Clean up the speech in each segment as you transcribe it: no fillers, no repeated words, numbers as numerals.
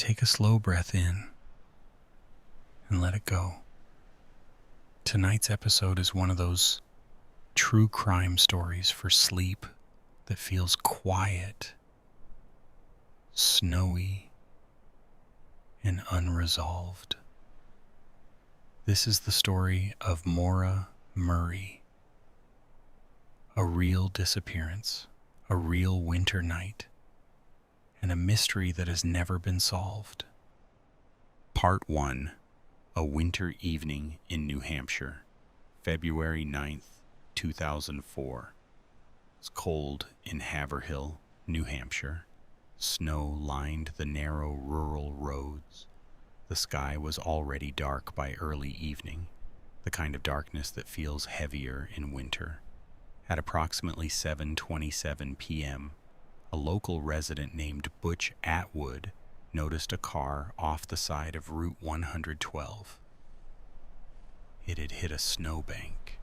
Take a slow breath in and let it go. Tonight's episode is one of those true crime stories for sleep that feels quiet, snowy, and unresolved. This is the story of Maura Murray, a real disappearance, a real winter night, and a mystery that has never been solved. Part 1. A winter evening in New Hampshire, February 9th, 2004. It's cold in Haverhill, New Hampshire. Snow lined the narrow rural roads. The sky was already dark by early evening, the kind of darkness that feels heavier in winter. At approximately 7:27 p.m., a local resident named Butch Atwood noticed a car off the side of Route 112. It had hit a snowbank.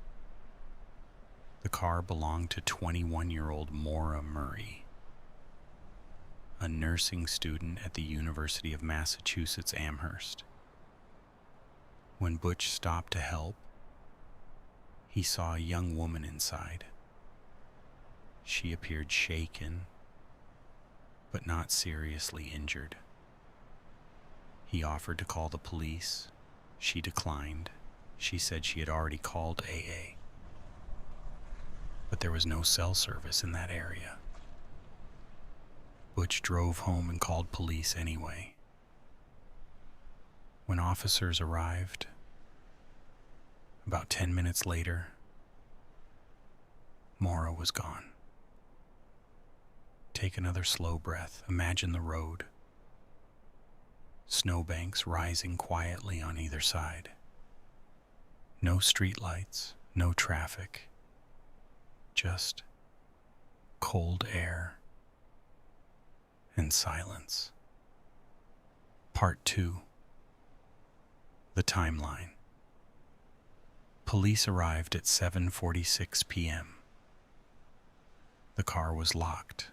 The car belonged to 21-year-old Maura Murray, a nursing student at the University of Massachusetts Amherst. When Butch stopped to help, he saw a young woman inside. She appeared shaken, but not seriously injured. He offered to call the police. She declined. She said she had already called AA. But there was no cell service in that area. Butch drove home and called police anyway. When officers arrived, about 10 minutes later, Maura was gone. Take another slow breath. Imagine the road. Snowbanks rising quietly on either side. No streetlights, no traffic. Just cold air and silence. Part 2. The timeline. Police arrived at 7:46 p.m. The car was locked.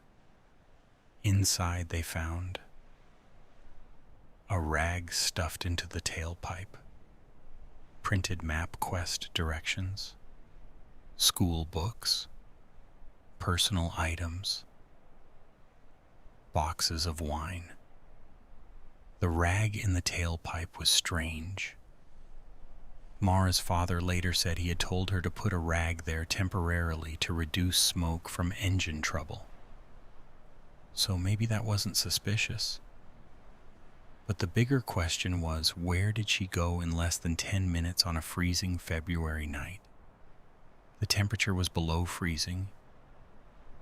Inside they found a rag stuffed into the tailpipe, printed MapQuest directions, school books, personal items, boxes of wine. The rag in the tailpipe was strange. Maura's father later said he had told her to put a rag there temporarily to reduce smoke from engine trouble. So maybe that wasn't suspicious. But the bigger question was, where did she go in less than 10 minutes on a freezing February night? The temperature was below freezing.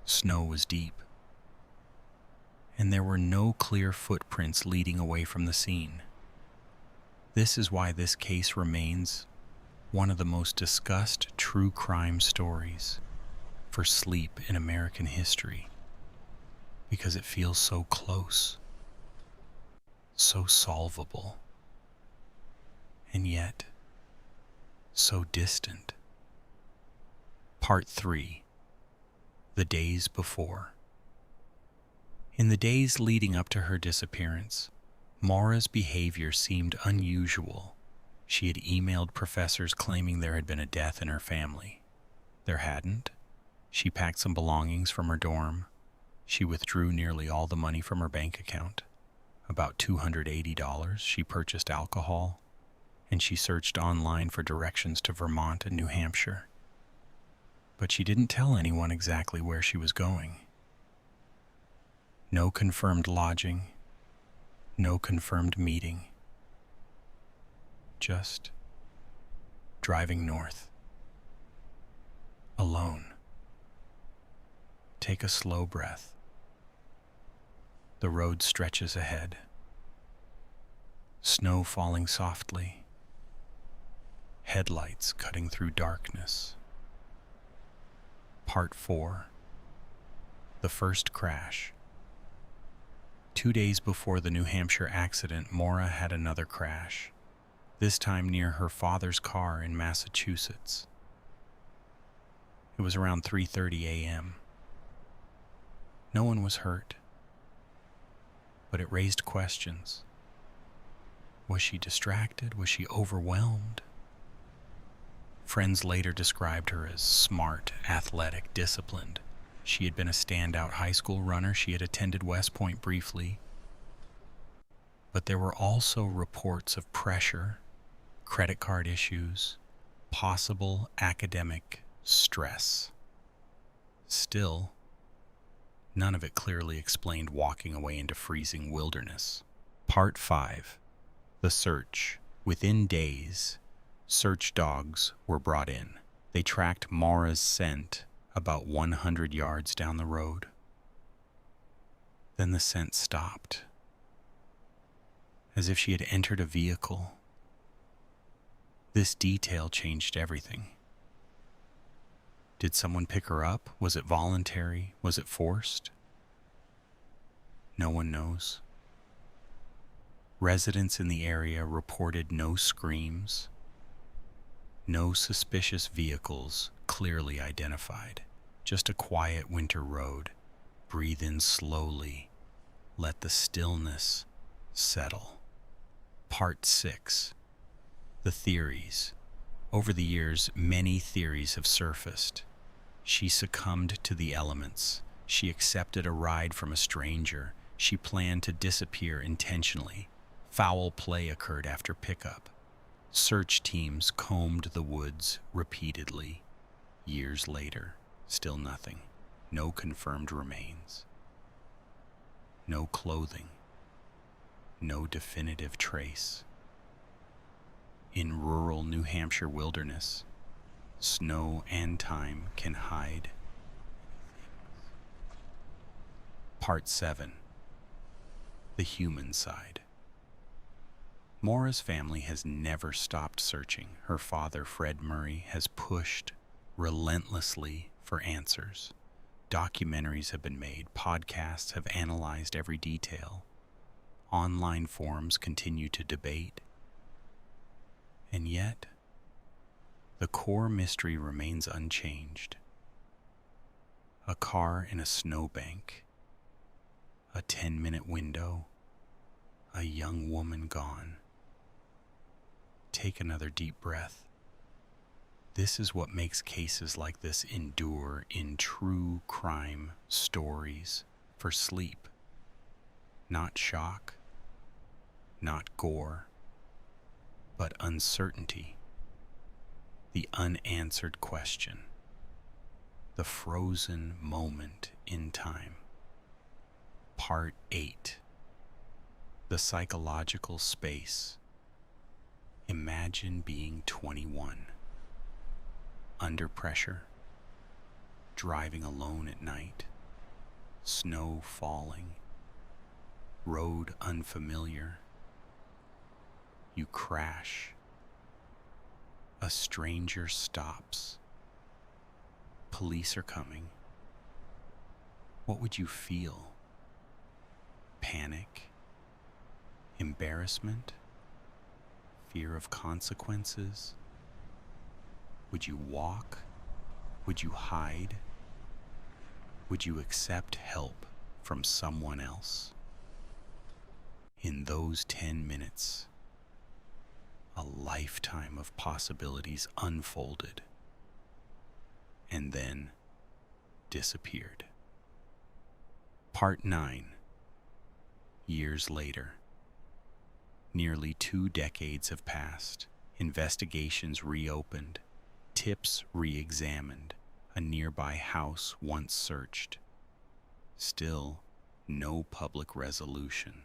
Snow was deep. And there were no clear footprints leading away from the scene. This is why this case remains one of the most discussed true crime stories for sleep in American history, because it feels so close, so solvable, and yet so distant. Part 3. The days before. In the days leading up to her disappearance, Maura's behavior seemed unusual. She had emailed professors claiming there had been a death in her family. There hadn't. She packed some belongings from her dorm. She withdrew nearly all the money from her bank account. About $280. She purchased alcohol, and she searched online for directions to Vermont and New Hampshire. But she didn't tell anyone exactly where she was going. No confirmed lodging, no confirmed meeting. Just driving north. Alone. Take a slow breath. The road stretches ahead. Snow falling softly. Headlights cutting through darkness. Part 4. The first crash. 2 days before the New Hampshire accident, Maura had another crash, this time near her father's car in Massachusetts. It was around 3:30 a.m. No one was hurt, but it raised questions. Was she distracted? Was she overwhelmed? Friends later described her as smart, athletic, disciplined. She had been a standout high school runner. She had attended West Point briefly. But there were also reports of pressure, credit card issues, possible academic stress. Still, none of it clearly explained walking away into freezing wilderness. Part 5. The Search. Within days, search dogs were brought in. They tracked Maura's scent about 100 yards down the road. Then the scent stopped, as if she had entered a vehicle. This detail changed everything. Did someone pick her up? Was it voluntary? Was it forced? No one knows. Residents in the area reported no screams, no suspicious vehicles clearly identified, just a quiet winter road. Breathe in slowly, let the stillness settle. Part 6. The theories. Over the years, many theories have surfaced. She succumbed to the elements. She accepted a ride from a stranger. She planned to disappear intentionally. Foul play occurred after pickup. Search teams combed the woods repeatedly. Years later, still nothing. No confirmed remains. No clothing. No definitive trace. In rural New Hampshire wilderness, snow and time can hide. Part 7. The human side. Maura's family has never stopped searching. Her father, Fred Murray, has pushed relentlessly for answers. Documentaries have been made, podcasts have analyzed every detail. Online forums continue to debate. And yet, the core mystery remains unchanged. A car in a snowbank, a 10-minute window, a young woman gone. Take another deep breath. This is what makes cases like this endure in true crime stories for sleep. Not shock, not gore, but uncertainty. The unanswered question. The frozen moment in time. Part 8. The psychological space. Imagine being 21. Under pressure. Driving alone at night. Snow falling. Road unfamiliar. You crash. A stranger stops. Police are coming. What would you feel? Panic? Embarrassment? Fear of consequences? Would you walk? Would you hide? Would you accept help from someone else? In those 10 minutes, a lifetime of possibilities unfolded and then disappeared. Part 9. Years later. Nearly 2 decades have passed. Investigations reopened. Tips re-examined. A nearby house once searched. Still, no public resolution.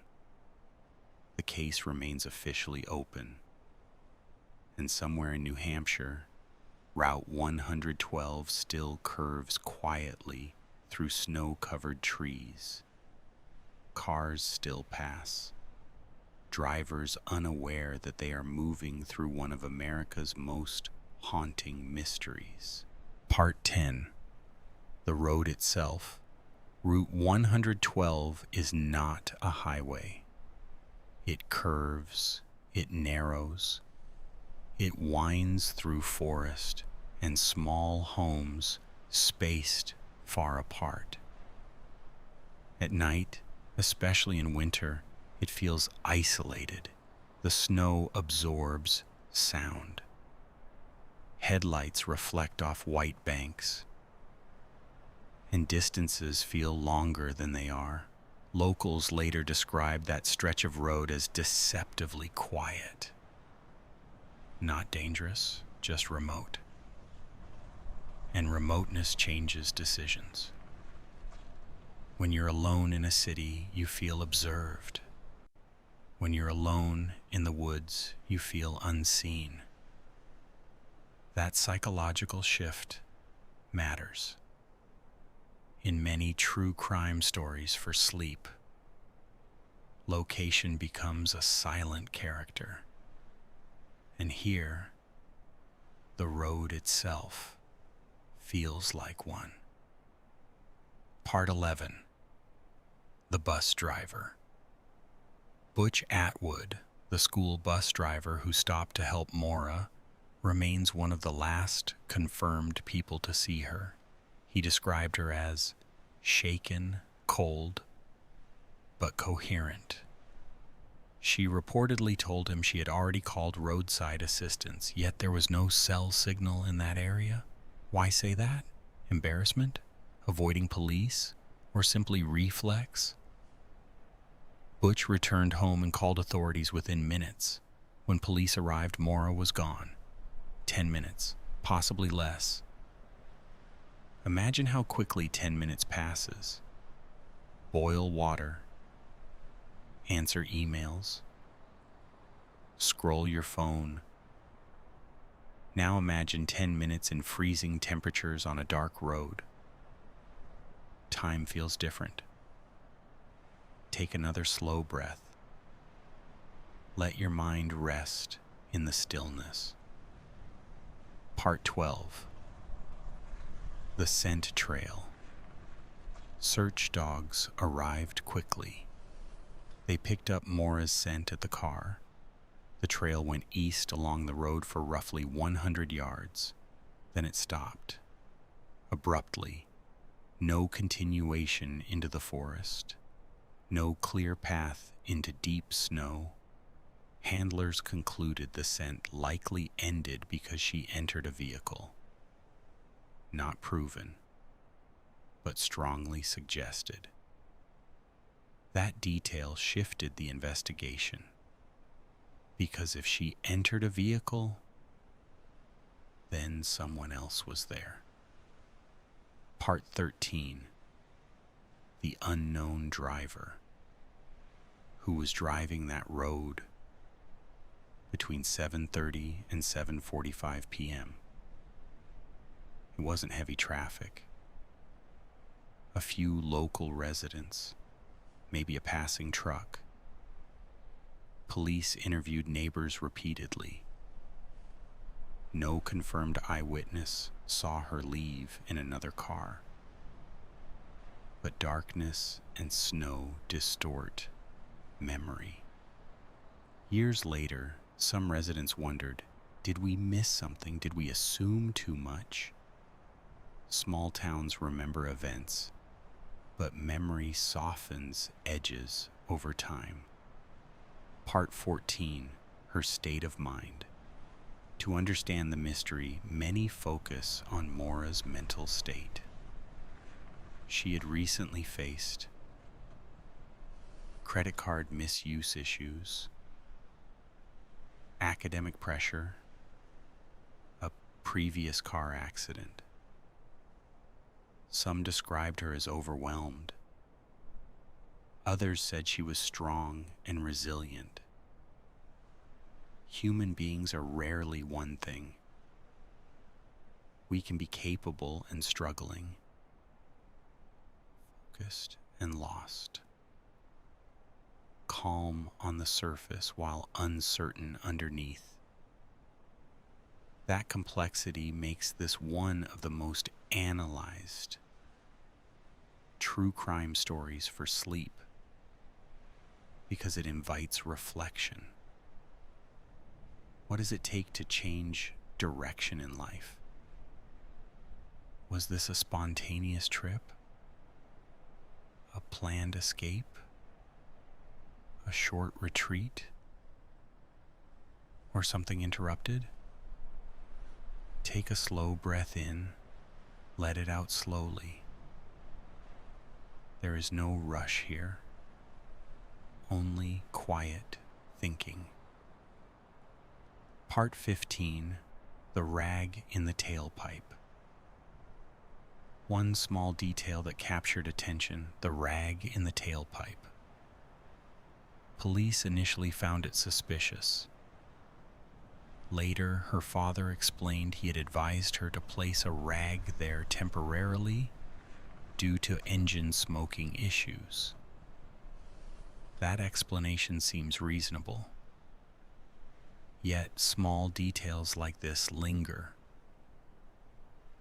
The case remains officially open. And somewhere in New Hampshire, Route 112 still curves quietly through snow-covered trees. Cars still pass. Drivers unaware that they are moving through one of America's most haunting mysteries. Part 10. The road itself. Route 112 is not a highway. It curves, it narrows, it winds through forest and small homes spaced far apart. At night, especially in winter, it feels isolated, The snow absorbs sound. Headlights reflect off white banks, and distances feel longer than they are. Locals later described that stretch of road as deceptively quiet. Not dangerous, just remote. And remoteness changes decisions. When you're alone in a city, you feel observed. When you're alone in the woods, you feel unseen. That psychological shift matters. In many true crime stories for sleep, location becomes a silent character. And here, the road itself feels like one. Part 11. The Bus Driver. Butch Atwood, the school bus driver who stopped to help Maura, remains one of the last confirmed people to see her. He described her as shaken, cold, but coherent. She reportedly told him she had already called roadside assistance, yet there was no cell signal in that area. Why say that? Embarrassment? Avoiding police? Or simply reflex? Butch returned home and called authorities within minutes. When police arrived, Maura was gone. 10 minutes, possibly less. Imagine how quickly 10 minutes passes. Boil water, answer emails, scroll your phone. Now imagine 10 minutes in freezing temperatures on a dark road. Time feels different. Take another slow breath. Let your mind rest in the stillness. Part 12. The Scent Trail. Search dogs arrived quickly. They picked up Maura's scent at the car. The trail went east along the road for roughly 100 yards. Then it stopped. Abruptly. No continuation into the forest. No clear path into deep snow. Handlers concluded the scent likely ended because she entered a vehicle. Not proven, but strongly suggested. That detail shifted the investigation, because if she entered a vehicle, then someone else was there. Part 13. The unknown driver. Who was driving that road between 7:30 and 7:45 p.m. It wasn't heavy traffic. A few local residents, maybe a passing truck. Police interviewed neighbors repeatedly. No confirmed eyewitness saw her leave in another car. But darkness and snow distort memory. Years later, some residents wondered, did we miss something? Did we assume too much? Small towns remember events, but memory softens edges over time. Part 14. Her state of mind. To understand the mystery, many focus on Maura's mental state. She had recently faced credit card misuse issues, academic pressure, a previous car accident. Some described her as overwhelmed. Others said she was strong and resilient. Human beings are rarely one thing. We can be capable and struggling, focused and lost, calm on the surface while uncertain underneath. That complexity makes this one of the most analyzed true crime stories for sleep, because it invites reflection. What does it take to change direction in life? Was this a spontaneous trip? A planned escape? A short retreat? or something interrupted? Take a slow breath in, let it out slowly. There is no rush here, only quiet thinking. Part 15, The Rag in the Tailpipe. One small detail that captured attention, the rag in the tailpipe. Police initially found it suspicious. Later, her father explained he had advised her to place a rag there temporarily due to engine smoking issues. That explanation seems reasonable. Yet, small details like this linger.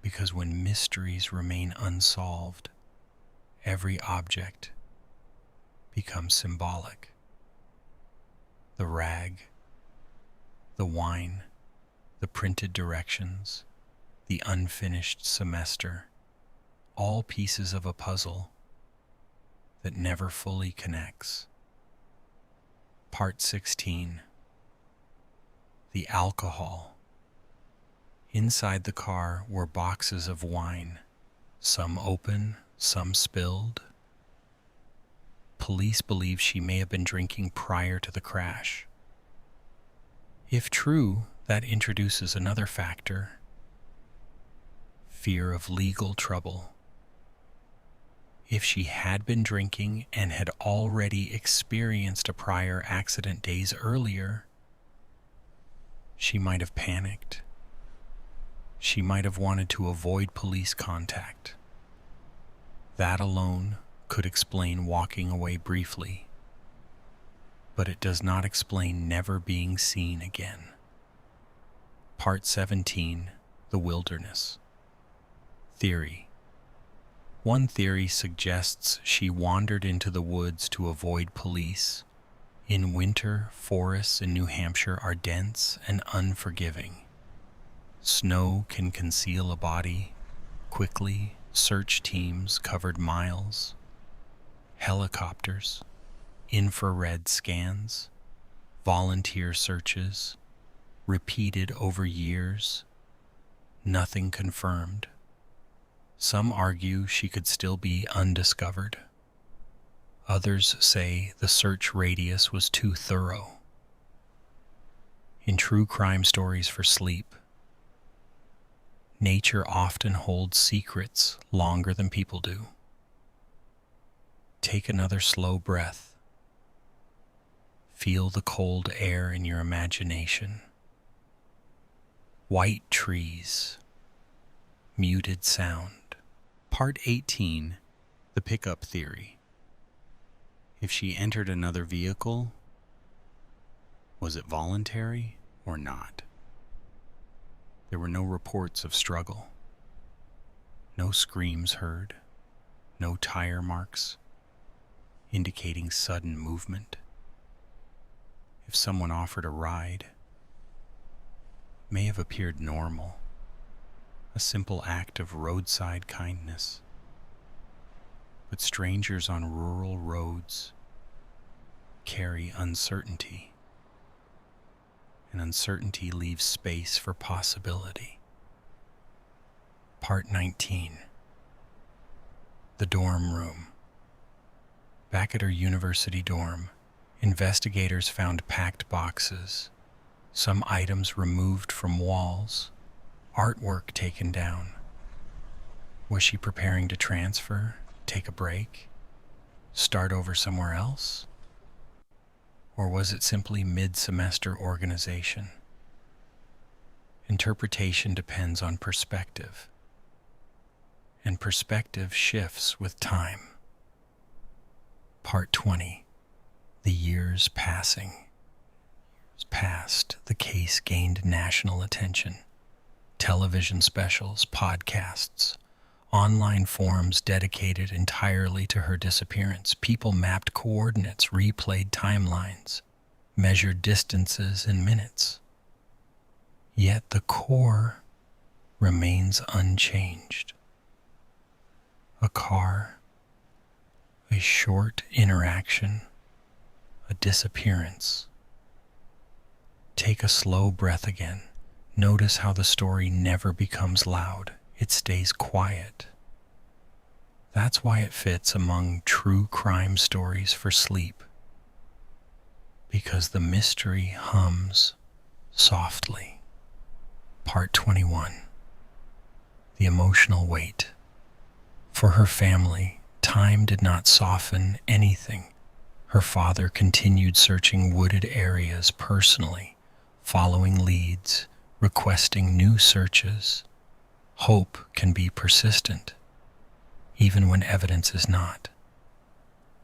Because when mysteries remain unsolved, every object becomes symbolic. The rag, the wine, the printed directions, the unfinished semester, all pieces of a puzzle that never fully connects. Part 16, The Alcohol. Inside the car were boxes of wine, some open, some spilled. Police believe she may have been drinking prior to the crash. If true, that introduces another factor: fear of legal trouble. If she had been drinking and had already experienced a prior accident days earlier, she might have panicked. She might have wanted to avoid police contact. That alone could explain walking away briefly, but it does not explain never being seen again. Part 17, The Wilderness. Theory. One theory suggests she wandered into the woods to avoid police. In winter, forests in New Hampshire are dense and unforgiving. Snow can conceal a body quickly. Search teams covered miles. Helicopters, infrared scans, volunteer searches, repeated over years. Nothing confirmed. Some argue she could still be undiscovered. Others say the search radius was too thorough. In true crime stories for sleep, nature often holds secrets longer than people do. Take another slow breath. Feel the cold air in your imagination. White trees, muted sound. Part 18, The Pickup Theory. If she entered another vehicle, was it voluntary or not? There were no reports of struggle. No screams heard. No tire marks indicating sudden movement. If someone offered a ride, it may have appeared normal, a simple act of roadside kindness. But strangers on rural roads carry uncertainty. And uncertainty leaves space for possibility. Part 19, The Dorm Room. Back at her university dorm, investigators found packed boxes, some items removed from walls, artwork taken down. Was she preparing to transfer, take a break, start over somewhere else? Or was it simply mid-semester organization? Interpretation depends on perspective, and perspective shifts with time. Part 20, The Years Passing. Years passed, the case gained national attention. Television specials, podcasts, online forums dedicated entirely to her disappearance. People mapped coordinates, replayed timelines, measured distances in minutes. Yet the core remains unchanged. A car, a short interaction, a disappearance. Take take a slow breath again. Notice how the story never becomes loud. It stays quiet. That's why it fits among true crime stories for sleep. Because the mystery hums softly. Part 21. The emotional weight. For her family, time did not soften anything. Her father continued searching wooded areas personally, following leads, requesting new searches. Hope can be persistent, even when evidence is not.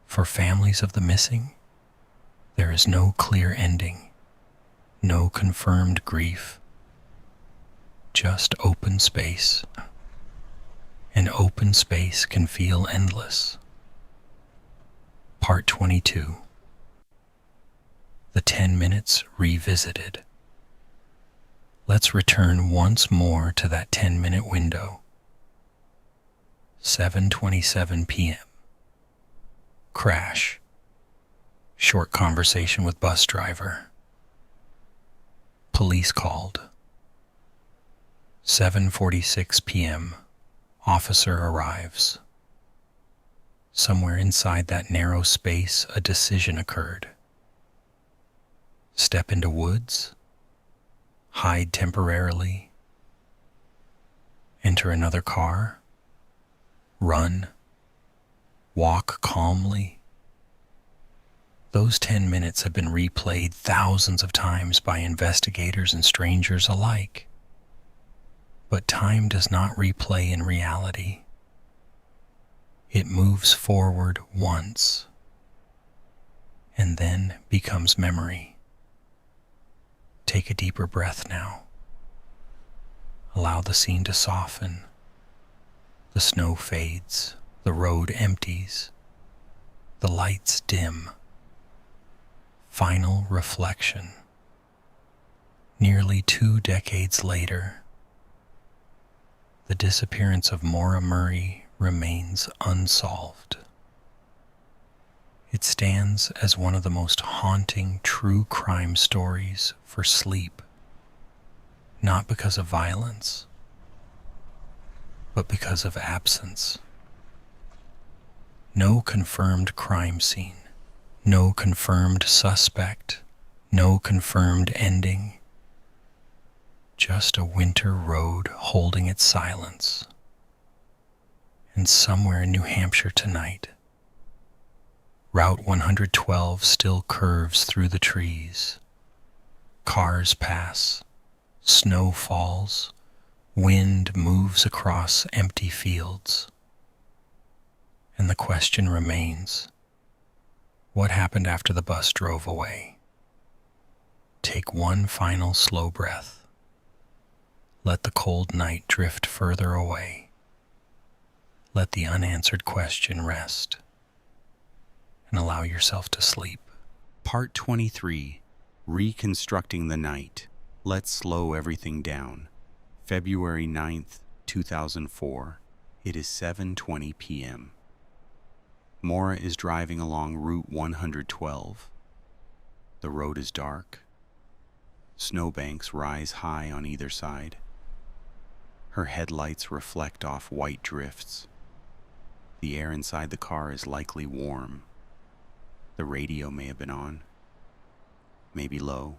For families of the missing, there is no clear ending, no confirmed grief, just open space. And open space can feel endless. Part 22. The 10 minutes revisited. Let's return once more to that 10-minute window. 7:27 p.m. Crash. Short conversation with bus driver. Police called. 7:46 p.m. Officer arrives. Somewhere inside that narrow space, a decision occurred. Step into woods, hide temporarily, enter another car, run, walk calmly. Those 10 minutes have been replayed thousands of times by investigators and strangers alike. But time does not replay in reality. It moves forward once and then becomes memory. Take a deeper breath now. Allow the scene to soften. The snow fades, the road empties, the lights dim. Final reflection. Nearly 2 decades later, the disappearance of Maura Murray remains unsolved. It stands as one of the most haunting true crime stories for sleep, not because of violence, but because of absence. No confirmed crime scene, no confirmed suspect, no confirmed ending. Just a winter road holding its silence. And somewhere in New Hampshire tonight, Route 112 still curves through the trees. Cars pass, snow falls, wind moves across empty fields. And the question remains, what happened after the bus drove away? Take one final slow breath. Let the cold night drift further away. Let the unanswered question rest. And allow yourself to sleep. Part 23. Reconstructing the Night. Let's slow everything down. February 9th, 2004. It is 7:20 p.m. Maura is driving along Route 112. The road is dark. Snowbanks rise high on either side. Her headlights reflect off white drifts. The air inside the car is likely warm. The radio may have been on, maybe low,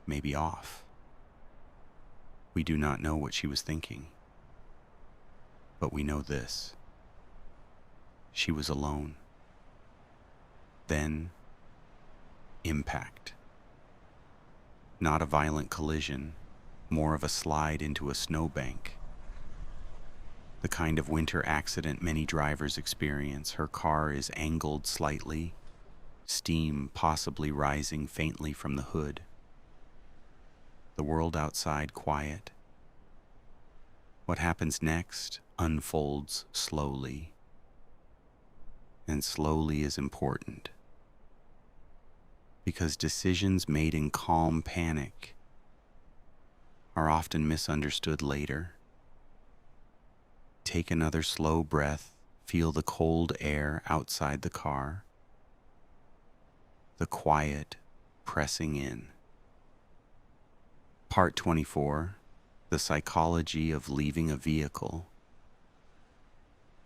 maybe off. We do not know what she was thinking. But we know this. She was alone. Then, impact. Not a violent collision, more of a slide into a snowbank. The kind of winter accident many drivers experience. Her car is angled slightly, steam possibly rising faintly from the hood. The world outside quiet. What happens next unfolds slowly. And slowly is important. Because decisions made in calm panic are often misunderstood later. Take another slow breath, feel the cold air outside the car, the quiet pressing in. Part 24. The psychology of leaving a vehicle.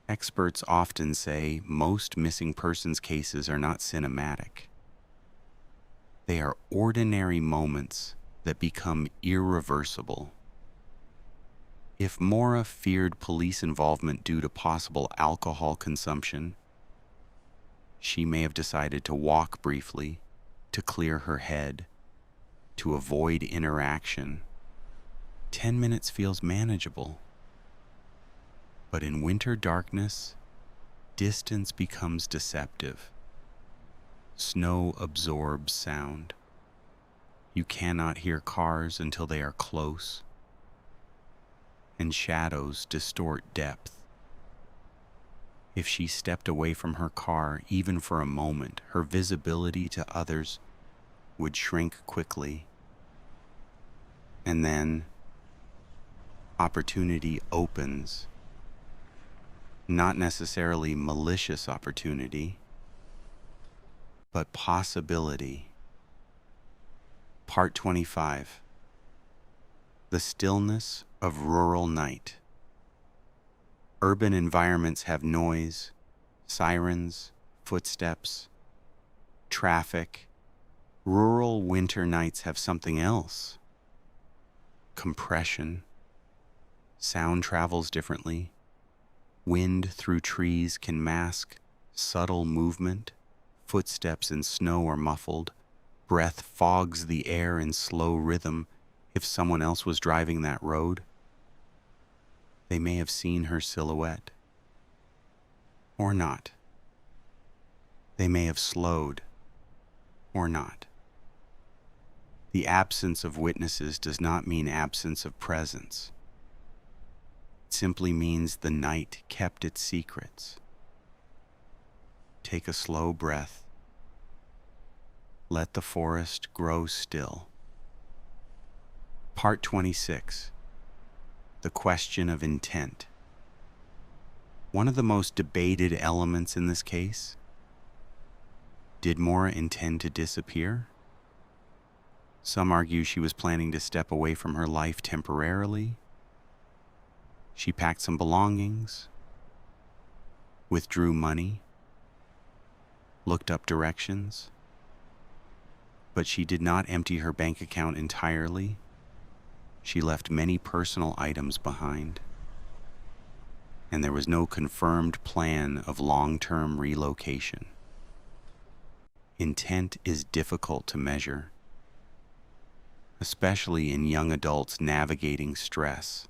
Experts often say most missing persons cases are not cinematic. They are ordinary moments that become irreversible. If Maura feared police involvement due to possible alcohol consumption, she may have decided to walk briefly, to clear her head, to avoid interaction. 10 minutes feels manageable. But in winter darkness, distance becomes deceptive. Snow absorbs sound. You cannot hear cars until they are close, and shadows distort depth. If she stepped away from her car even for a moment, her visibility to others would shrink quickly. And then opportunity opens. Not necessarily malicious opportunity, but possibility. Part 25. The stillness of rural night. Urban environments have noise, sirens, footsteps, traffic. Rural winter nights have something else. Compression. Sound travels differently. Wind through trees can mask subtle movement. Footsteps in snow are muffled. Breath fogs the air in slow rhythm. If someone else was driving that road, they may have seen her silhouette. Or not. They may have slowed. Or not. The absence of witnesses does not mean absence of presence. It simply means the night kept its secrets. Take a slow breath. Let the forest grow still. Part 26. The question of intent. One of the most debated elements in this case. Did Maura intend to disappear? Some argue she was planning to step away from her life temporarily. She packed some belongings, withdrew money, looked up directions, but she did not empty her bank account entirely. She left many personal items behind, and there was no confirmed plan of long-term relocation. Intent is difficult to measure, especially in young adults navigating stress.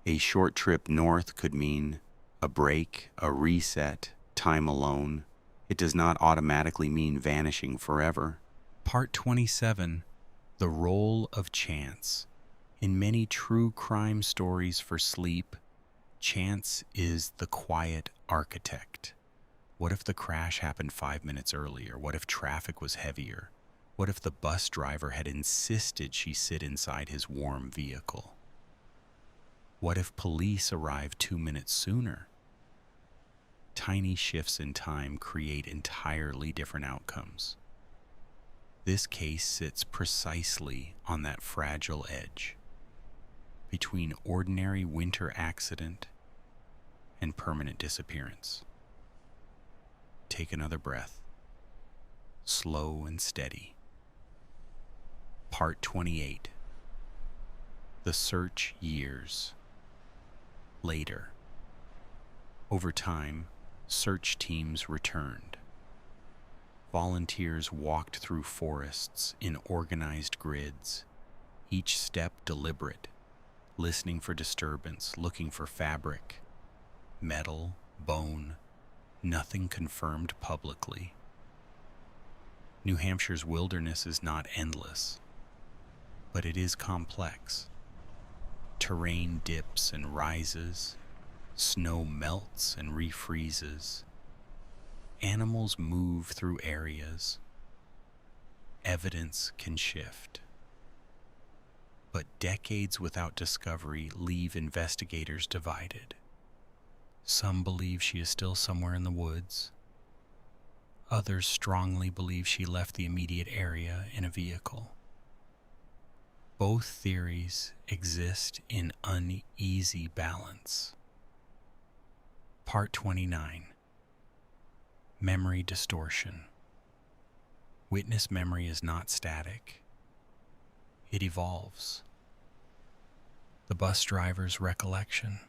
A short trip north could mean a break, a reset, time alone. It does not automatically mean vanishing forever. Part 27. The role of chance. In many true crime stories for sleep, chance is the quiet architect. What if the crash happened 5 minutes earlier? What if traffic was heavier? What if the bus driver had insisted she sit inside his warm vehicle? What if police arrived 2 minutes sooner? Tiny shifts in time create entirely different outcomes. This case sits precisely on that fragile edge between ordinary winter accident and permanent disappearance. Take another breath, slow and steady. Part 28. The search years. Later. Over time, search teams returned. Volunteers walked through forests in organized grids, each step deliberate, listening for disturbance, looking for fabric, metal, bone, nothing confirmed publicly. New Hampshire's wilderness is not endless, but it is complex. Terrain dips and rises, snow melts and refreezes. Animals move through areas. Evidence can shift. But decades without discovery leave investigators divided. Some believe she is still somewhere in the woods. Others strongly believe she left the immediate area in a vehicle. Both theories exist in uneasy balance. Part 29. Memory distortion. Witness memory is not static. It evolves. The bus driver's recollection,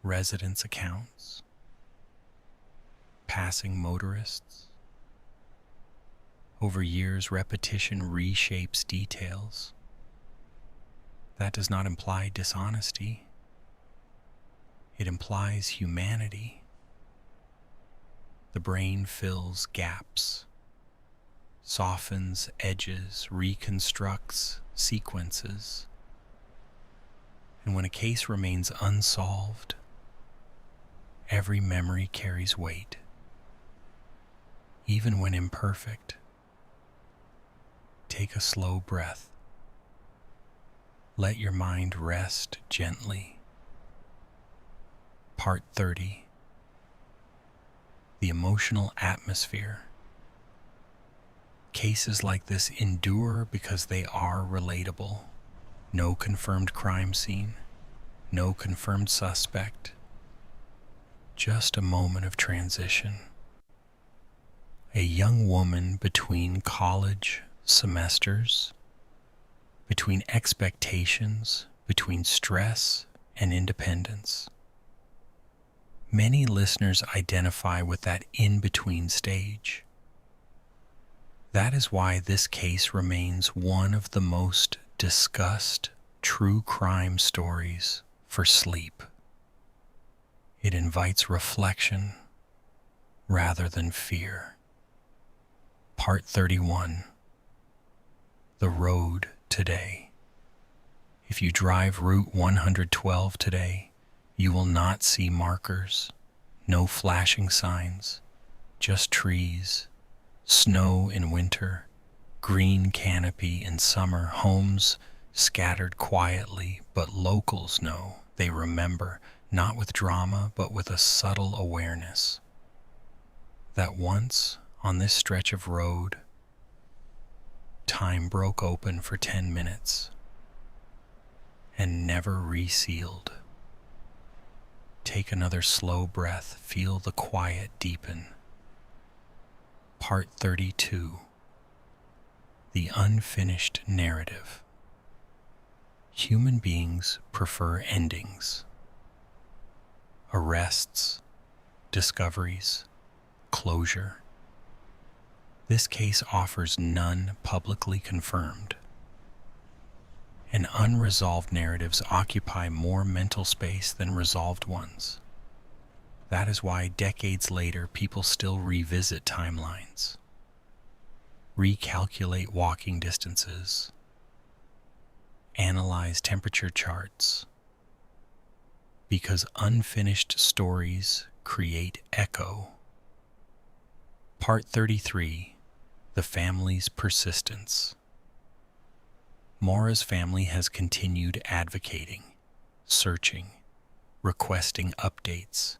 residents' accounts, passing motorists. Over years, repetition reshapes details. That does not imply dishonesty. It implies humanity. The brain fills gaps, softens edges, reconstructs sequences. And when a case remains unsolved, every memory carries weight, even when imperfect. Take a slow breath. Let your mind rest gently. Part 30. The emotional atmosphere. Cases like this endure because they are relatable. No confirmed crime scene, no confirmed suspect. Just a moment of transition. A young woman between college semesters, between expectations, between stress and independence. Many listeners identify with that in-between stage. That is why this case remains one of the most discussed true crime stories for sleep. It invites reflection rather than fear. Part 31. The road today. If you drive Route 112 today, you will not see markers, no flashing signs, just trees, snow in winter, green canopy in summer, homes scattered quietly, but locals know, they remember, not with drama, but with a subtle awareness that once on this stretch of road, time broke open for 10 minutes and never resealed. Take another slow breath, feel the quiet deepen. Part 32. The unfinished narrative. Human beings prefer endings. Arrests, discoveries, closure. This case offers none publicly confirmed. And unresolved narratives occupy more mental space than resolved ones. That is why decades later people still revisit timelines, recalculate walking distances, analyze temperature charts, because unfinished stories create echo. Part 33. The family's persistence. Maura's family has continued advocating, searching, requesting updates.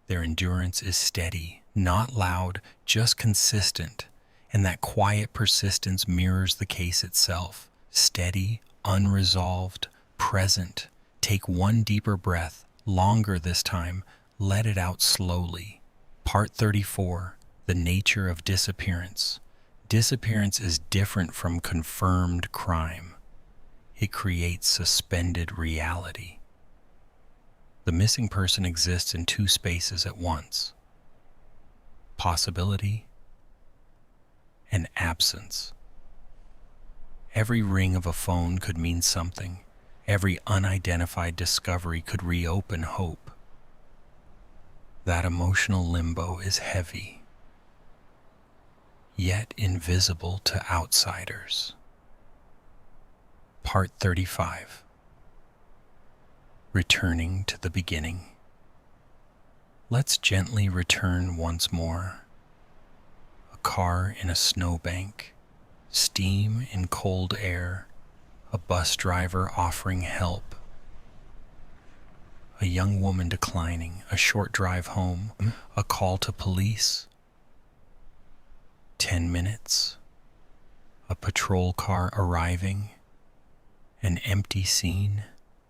Their endurance is steady, not loud, just consistent, and that quiet persistence mirrors the case itself. Steady, unresolved, present. Take one deeper breath, longer this time, let it out slowly. Part 34. The nature of disappearance. Disappearance is different from confirmed crime. It creates suspended reality. The missing person exists in two spaces at once: possibility and absence. Every ring of a phone could mean something. Every unidentified discovery could reopen hope. That emotional limbo is heavy, yet invisible to outsiders. Part 35. Returning to the beginning. Let's gently return once more. A car in a snowbank, steam in cold air, a bus driver offering help, a young woman declining, a short drive home, a call to police. 10 minutes, a patrol car arriving, An empty scene,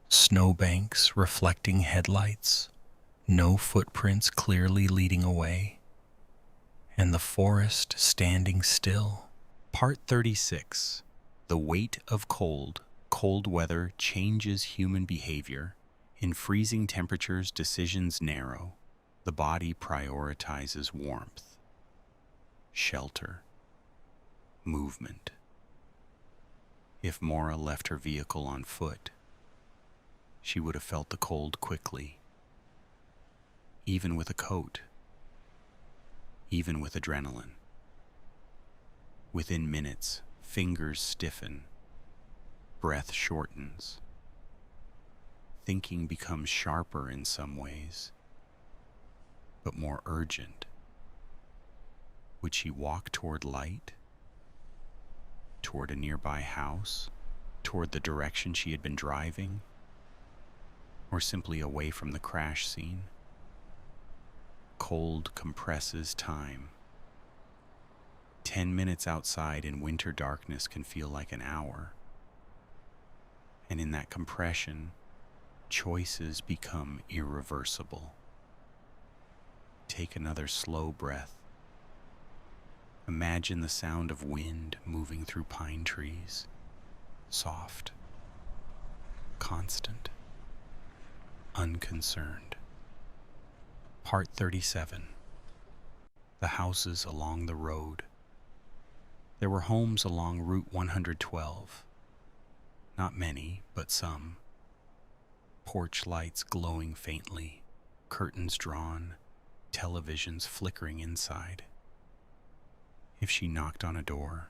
snowbanks reflecting headlights, no footprints clearly leading away, and the forest standing still. Part 36. The weight of cold. Cold weather changes human behavior. In freezing temperatures, decisions narrow. The body prioritizes warmth, shelter, movement. If Maura left her vehicle on foot, she would have felt the cold quickly, even with a coat, even with adrenaline. Within minutes, fingers stiffen, breath shortens. Thinking becomes sharper in some ways, but more urgent. Would she walk toward light? Toward a nearby house? Toward the direction she had been driving? Or simply away from the crash scene? Cold compresses time. 10 minutes outside in winter darkness can feel like an hour. And in that compression, choices become irreversible. Take another slow breath. Imagine the sound of wind moving through pine trees. Soft, constant, unconcerned. Part 37. The houses along the road. There were homes along Route 112. Not many, but some. Porch lights glowing faintly, curtains drawn, televisions flickering inside. If she knocked on a door,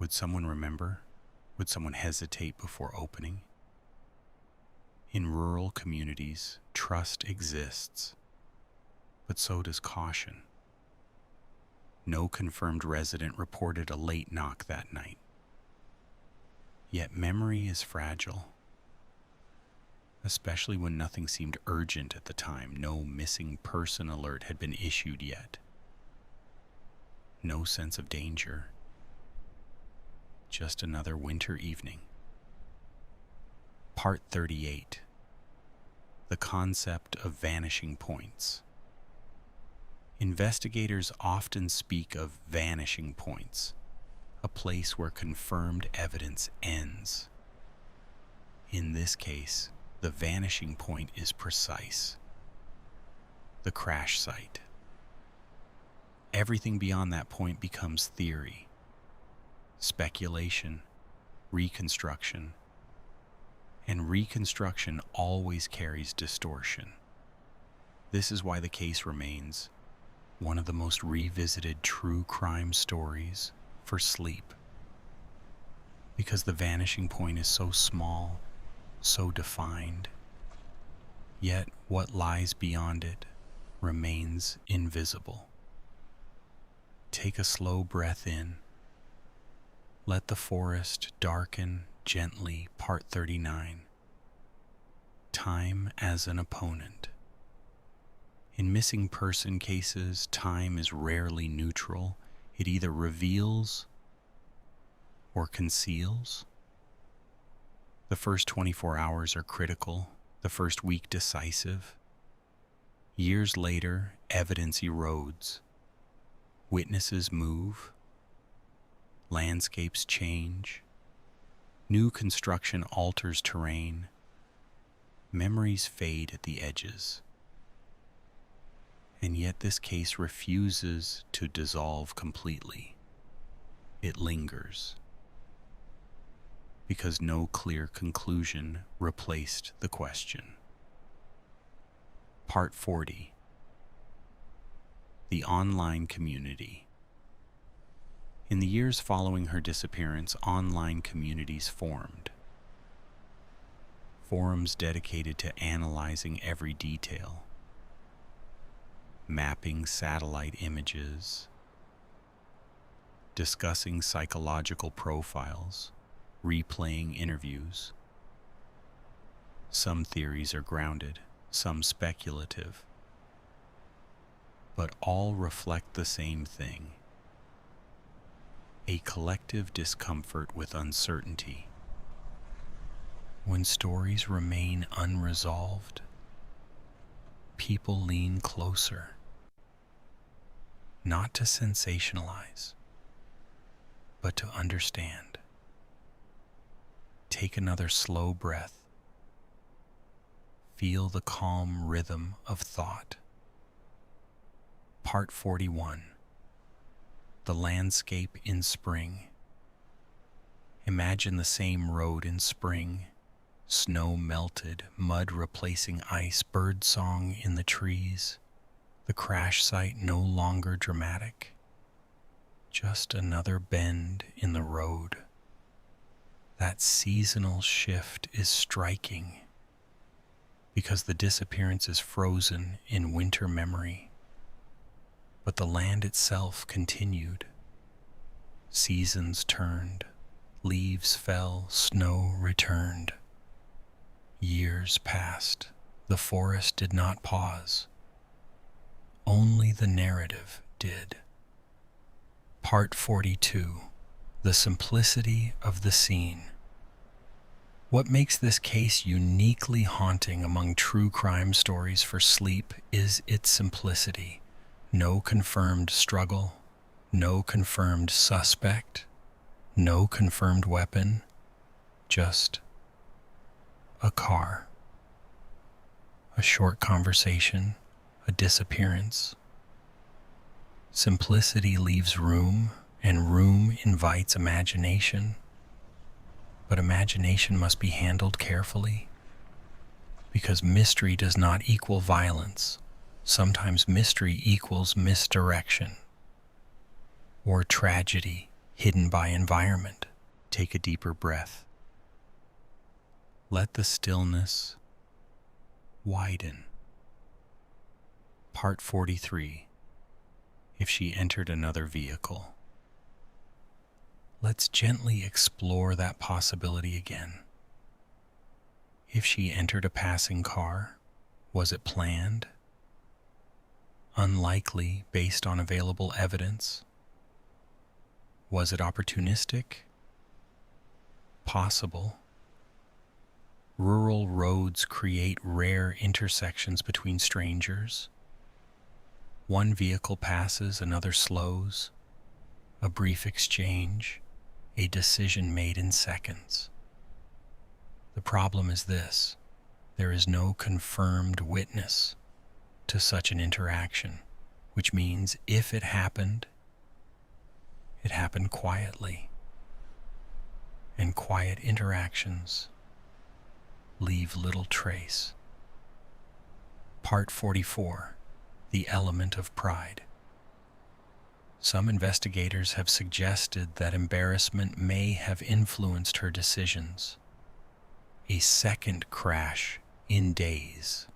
would someone remember? Would someone hesitate before opening? In rural communities, trust exists, but so does caution. No confirmed resident reported a late knock that night. Yet memory is fragile, especially when nothing seemed urgent at the time. No missing person alert had been issued yet. No sense of danger. Just another winter evening. Part 38. The concept of vanishing points. Investigators often speak of vanishing points, a place where confirmed evidence ends. In this case, the vanishing point is precise. The crash site. Everything beyond that point becomes theory, speculation, reconstruction, and reconstruction always carries distortion. This is why the case remains one of the most revisited true crime stories for sleep. Because the vanishing point is so small, so defined, yet what lies beyond it remains invisible. Take a slow breath in. Let the forest darken gently. Part 39. Time as an opponent. In missing person cases, time is rarely neutral. It either reveals or conceals. The first 24 hours are critical, the first week decisive. Years later, evidence erodes. Witnesses move. Landscapes change. New construction alters terrain. Memories fade at the edges. And yet this case refuses to dissolve completely. It lingers. Because no clear conclusion replaced the question. Part 40. The online community. In the years following her disappearance, online communities formed. Forums dedicated to analyzing every detail, mapping satellite images, discussing psychological profiles, replaying interviews. Some theories are grounded, some speculative, but all reflect the same thing: a collective discomfort with uncertainty, When stories remain unresolved, people lean closer, not to sensationalize, but to understand. Take another slow breath. Feel the calm rhythm of thought. Part 41. The landscape in spring. Imagine the same road in spring. Snow melted, mud replacing ice, bird song in the trees. The crash site no longer dramatic. Just another bend in the road. That seasonal shift is striking because the disappearance is frozen in winter memory. But the land itself continued. Seasons turned, leaves fell, snow returned. Years passed. The forest did not pause. Only the narrative did. Part 42. The simplicity of the scene. What makes this case uniquely haunting among true crime stories for sleep is its simplicity. No confirmed struggle, no confirmed suspect, no confirmed weapon, just a car, a short conversation, a disappearance. Simplicity leaves room, and room invites imagination. But imagination must be handled carefully, because mystery does not equal violence. Sometimes mystery equals misdirection or tragedy hidden by environment. Take a deeper breath. Let the stillness widen. Part 43. If she entered another vehicle. Let's gently explore that possibility again. If she entered a passing car, was it planned? Unlikely based on available evidence? Was it opportunistic? Possible. Rural roads create rare intersections between strangers. One vehicle passes, another slows. A brief exchange, a decision made in seconds. The problem is this: there is no confirmed witness to such an interaction, which means if it happened quietly. And quiet interactions leave little trace. Part 44. The element of pride. Some investigators have suggested that embarrassment may have influenced her decisions. A second crash in days.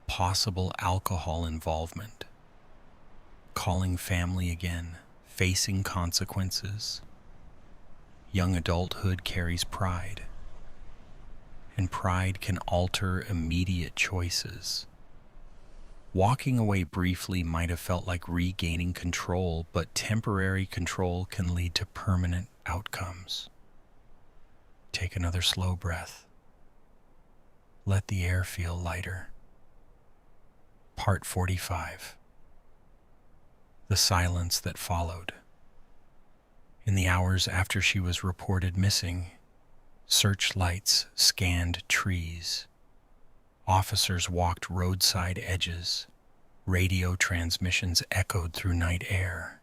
Possible alcohol involvement. Calling family again. Facing consequences. Young adulthood carries pride. And pride can alter immediate choices. Walking away briefly might have felt like regaining control, but temporary control can lead to permanent outcomes. Take another slow breath. Let the air feel lighter. Part 45. The silence that followed. In the hours after she was reported missing, searchlights scanned trees. Officers walked roadside edges. Radio transmissions echoed through night air.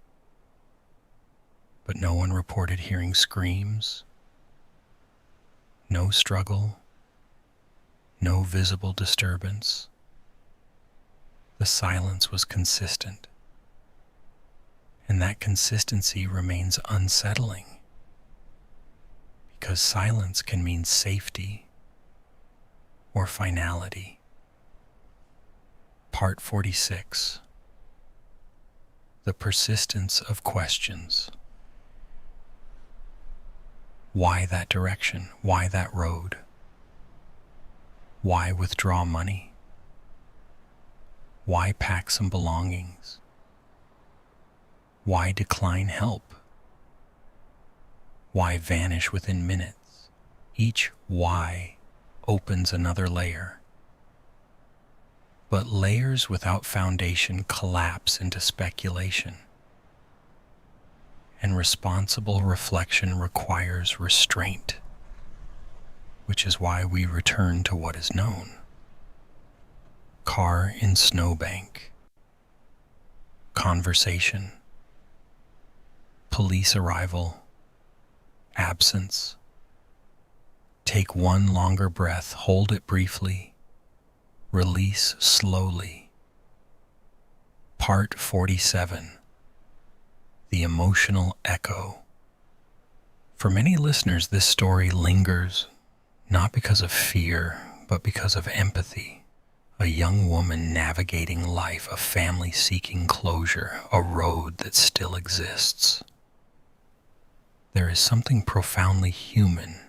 But no one reported hearing screams. No struggle. No visible disturbance. The silence was consistent. And that consistency remains unsettling. Because silence can mean safety or finality. Part 46. The persistence of questions. Why that direction? Why that road? Why withdraw money? Why pack some belongings? Why decline help? Why vanish within minutes? Each why opens another layer. But layers without foundation collapse into speculation. And responsible reflection requires restraint, which is why we return to what is known. Car in snowbank. Conversation. Police arrival. Absence. Take one longer breath, hold it briefly. Release slowly. Part 47. The emotional echo. For many listeners, this story lingers not because of fear, but because of empathy. A young woman navigating life, a family seeking closure, a road that still exists. There is something profoundly human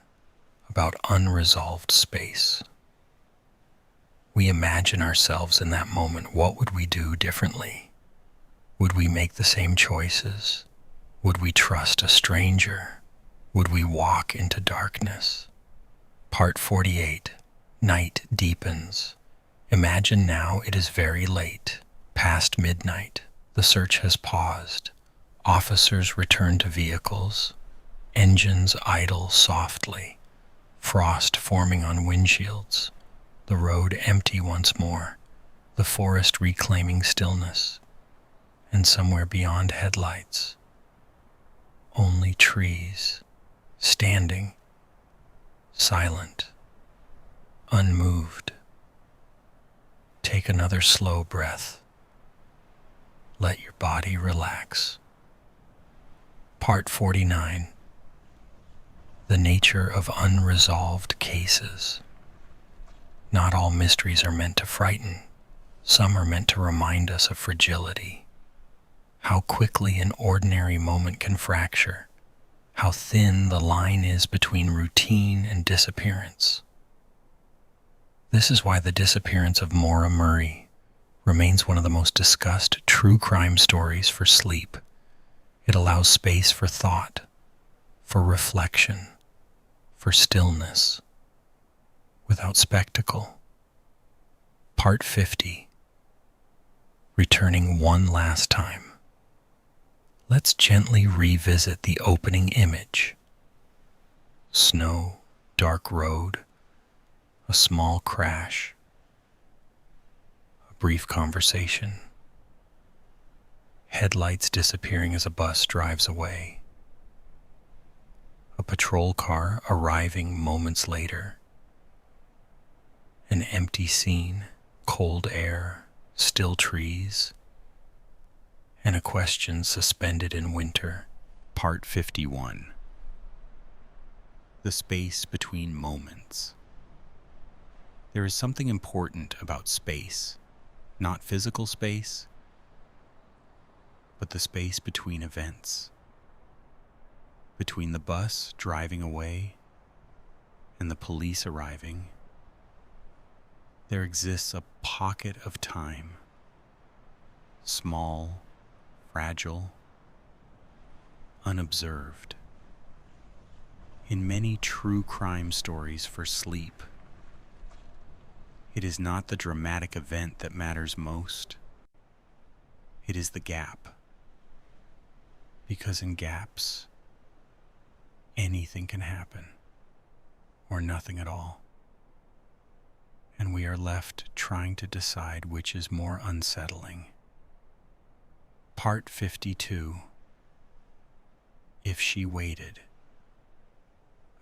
about unresolved space. We imagine ourselves in that moment. What would we do differently? Would we make the same choices? Would we trust a stranger? Would we walk into darkness? Part 48. Night deepens. Imagine now it is very late, past midnight. The search has paused. Officers return to vehicles. Engines idle softly. Frost forming on windshields. The road empty once more. The forest reclaiming stillness. And somewhere beyond headlights, only trees, standing, silent, unmoved. Take another slow breath. Let your body relax. Part 49. The nature of unresolved cases. Not all mysteries are meant to frighten. Some are meant to remind us of fragility. How quickly an ordinary moment can fracture. How thin the line is between routine and disappearance. This is why the disappearance of Maura Murray remains one of the most discussed true crime stories for sleep. It allows space for thought, for reflection, for stillness, without spectacle. Part 50. Returning one last time. Let's gently revisit the opening image. Snow, dark road, a small crash, a brief conversation, headlights disappearing as a bus drives away, a patrol car arriving moments later, an empty scene, cold air, still trees, and a question suspended in winter. Part 51. The space between moments. There is something important about space, not physical space, but the space between events, between the bus driving away and the police arriving. There exists a pocket of time, small, fragile, unobserved. In many true crime stories for sleep, it is not the dramatic event that matters most. It is the gap. Because in gaps, anything can happen, or nothing at all. And we are left trying to decide which is more unsettling. Part 52. If she waited.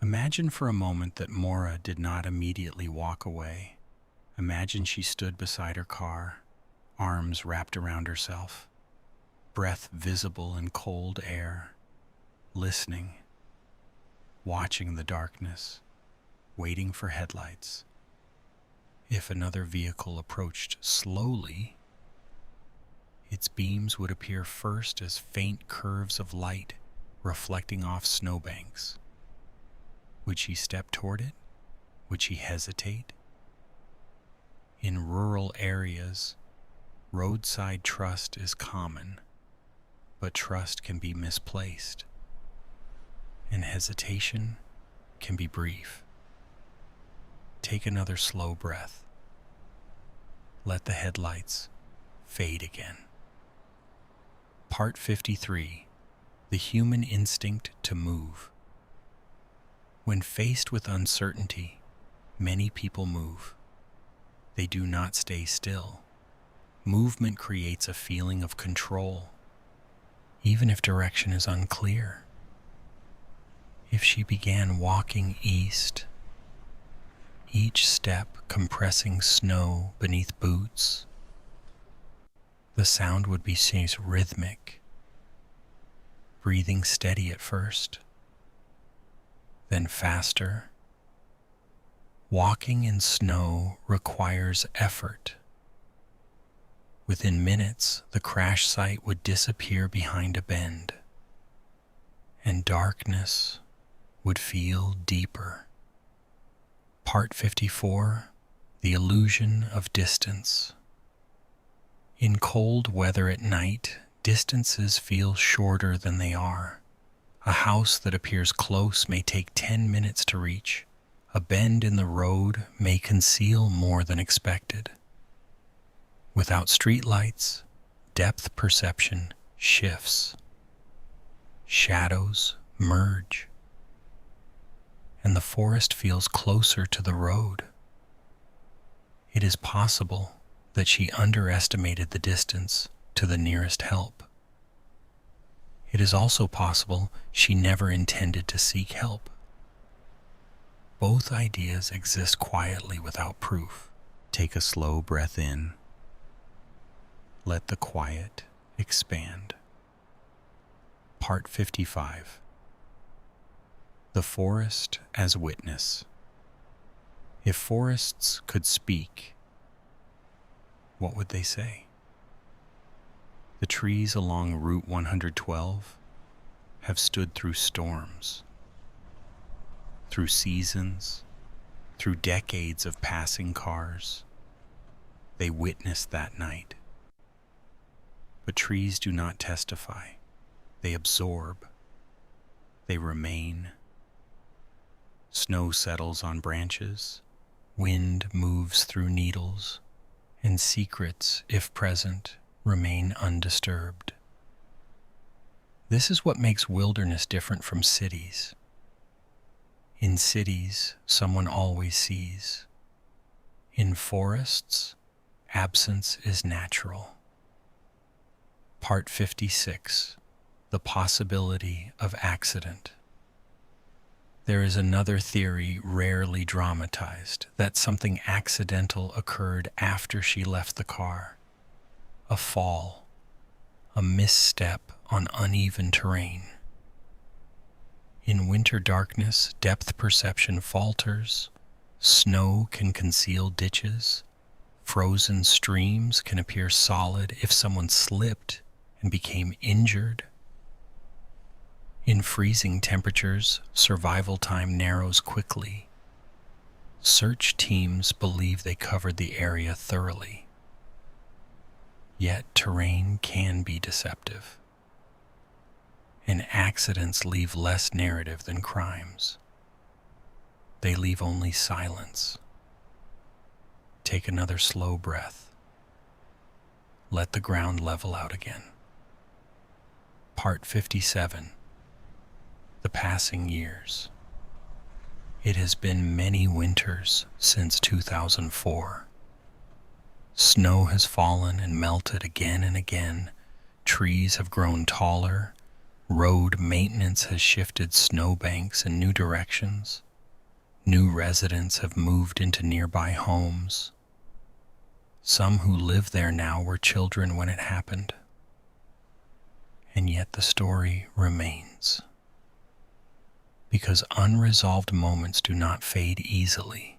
Imagine for a moment that Maura did not immediately walk away. Imagine she stood beside her car, arms wrapped around herself, breath visible in cold air, listening, watching the darkness, waiting for headlights. If another vehicle approached slowly, its beams would appear first as faint curves of light reflecting off snowbanks. Would she step toward it? Would she hesitate? In rural areas, roadside trust is common, but trust can be misplaced, and hesitation can be brief. Take another slow breath. Let the headlights fade again. Part 53. The human instinct to move. When faced with uncertainty, many people move. They do not stay still. Movement creates a feeling of control, even if direction is unclear. If she began walking east, each step compressing snow beneath boots, the sound would be rhythmic, breathing steady at first, then faster. Walking in snow requires effort. Within minutes, the crash site would disappear behind a bend, and darkness would feel deeper. Part 54. The illusion of distance. In cold weather at night, distances feel shorter than they are. A house that appears close may take 10 minutes to reach. A bend in the road may conceal more than expected. Without streetlights, depth perception shifts. Shadows merge, and the forest feels closer to the road. It is possible that she underestimated the distance to the nearest help. It is also possible she never intended to seek help. Both ideas exist quietly without proof. Take a slow breath in. Let the quiet expand. Part 55. The forest as witness. If forests could speak, what would they say? The trees along Route 112 have stood through storms, through seasons, through decades of passing cars. They witnessed that night. But trees do not testify. They absorb. They remain. Snow settles on branches. Wind moves through needles. And secrets, if present, remain undisturbed. This is what makes wilderness different from cities. In cities, someone always sees. In forests, absence is natural. Part 56. The possibility of accident. There is another theory rarely dramatized, that something accidental occurred after she left the car. A fall, a misstep on uneven terrain. In winter darkness, depth perception falters. Snow can conceal ditches. Frozen streams can appear solid if someone slipped and became injured. In freezing temperatures, survival time narrows quickly. Search teams believe they covered the area thoroughly. Yet terrain can be deceptive. And accidents leave less narrative than crimes. They leave only silence. Take another slow breath. Let the ground level out again. Part 57. The passing years. It has been many winters since 2004. Snow has fallen and melted again and again. Trees have grown taller. Road maintenance has shifted snowbanks in new directions. New residents have moved into nearby homes. Some who live there now were children when it happened. And yet the story remains. Because unresolved moments do not fade easily.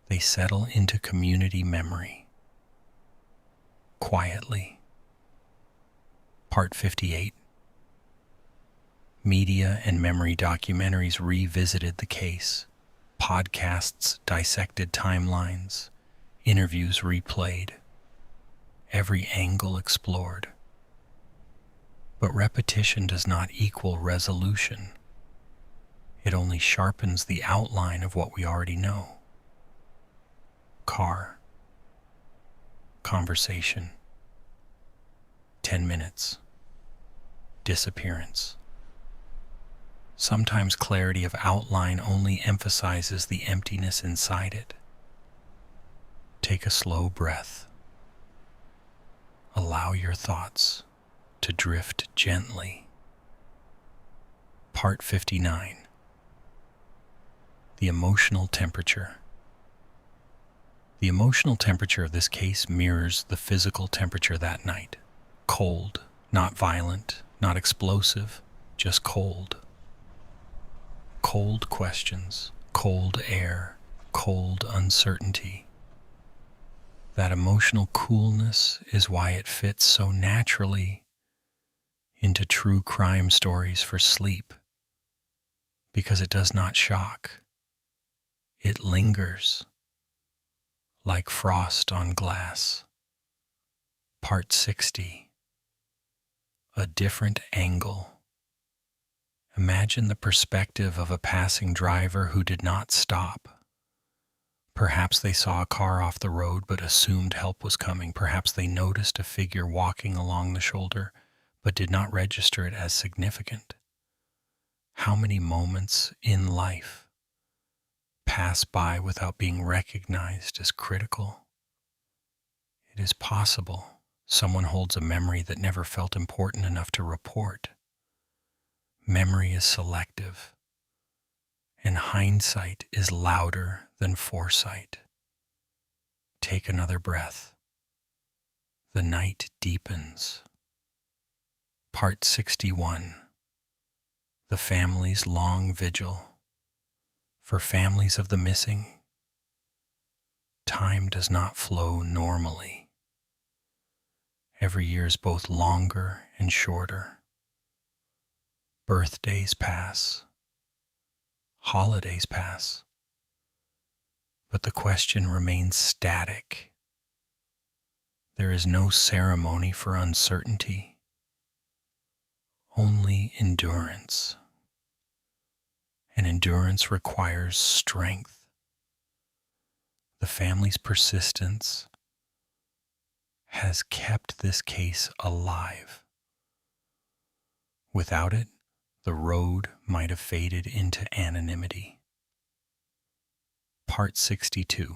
They settle into community memory. Quietly. Part 58. Media and memory documentaries revisited the case. Podcasts dissected timelines. Interviews replayed. Every angle explored. But repetition does not equal resolution. It only sharpens the outline of what we already know. Car. Conversation. 10 minutes. Disappearance. Sometimes clarity of outline only emphasizes the emptiness inside it. Take a slow breath. Allow your thoughts to drift gently. Part 59. The emotional temperature. The emotional temperature of this case mirrors the physical temperature that night. Cold, not violent, not explosive, just cold. Cold questions, cold air, cold uncertainty. That emotional coolness is why it fits so naturally into true crime stories for sleep, because it does not shock. It lingers like frost on glass. Part 60. A different angle. Imagine the perspective of a passing driver who did not stop. Perhaps they saw a car off the road but assumed help was coming. Perhaps they noticed a figure walking along the shoulder but did not register it as significant. How many moments in life pass by without being recognized as critical? It is possible someone holds a memory that never felt important enough to report. Memory is selective, and hindsight is louder than foresight. Take another breath. The night deepens. Part 61. The family's long vigil. For families of the missing, time does not flow normally. Every year is both longer and shorter. Birthdays pass. Holidays pass. But the question remains static. There is no ceremony for uncertainty, only endurance. And endurance requires strength. The family's persistence has kept this case alive. Without it, the road might have faded into anonymity. Part 62.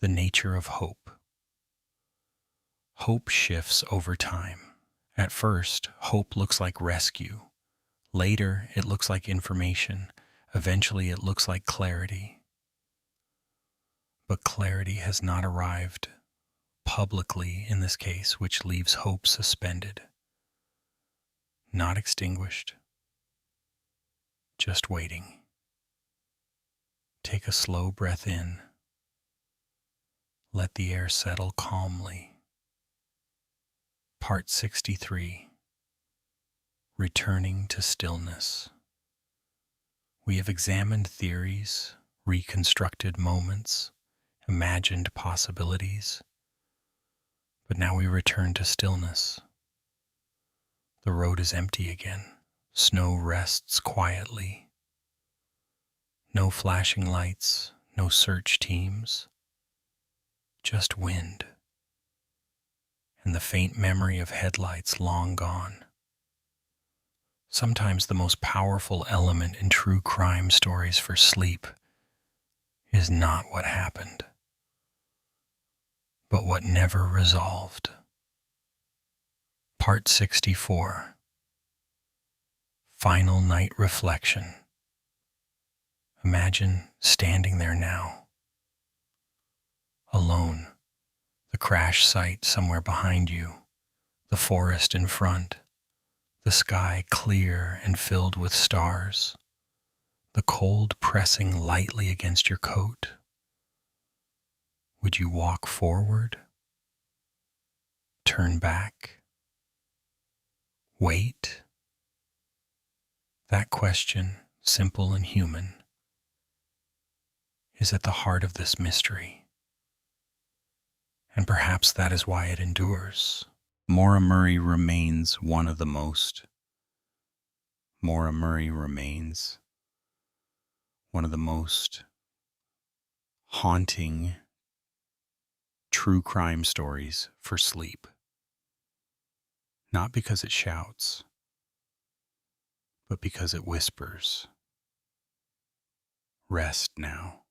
The nature of hope. Hope shifts over time. At first, hope looks like rescue. Later, it looks like information. Eventually, it looks like clarity. But clarity has not arrived publicly in this case, which leaves hope suspended. Not extinguished, just waiting. Take a slow breath in. Let the air settle calmly. Part 63. Returning to stillness. We have examined theories, reconstructed moments, imagined possibilities, but now we return to stillness. The road is empty again. Snow rests quietly. No flashing lights, no search teams, just wind, and the faint memory of headlights long gone. Sometimes the most powerful element in true crime stories for sleep is not what happened, but what never resolved. Part 64. Final night reflection. Imagine standing there now, alone, the crash site somewhere behind you, the forest in front, the sky clear and filled with stars, the cold pressing lightly against your coat. Would you walk forward? Turn back? Wait? That question, simple and human, is at the heart of this mystery. And perhaps that is why it endures. Maura Murray remains one of the most Maura Murray remains one of the most haunting true crime stories for sleep. Not because it shouts, but because it whispers. Rest now.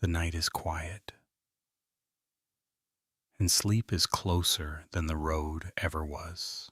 The night is quiet, and sleep is closer than the road ever was.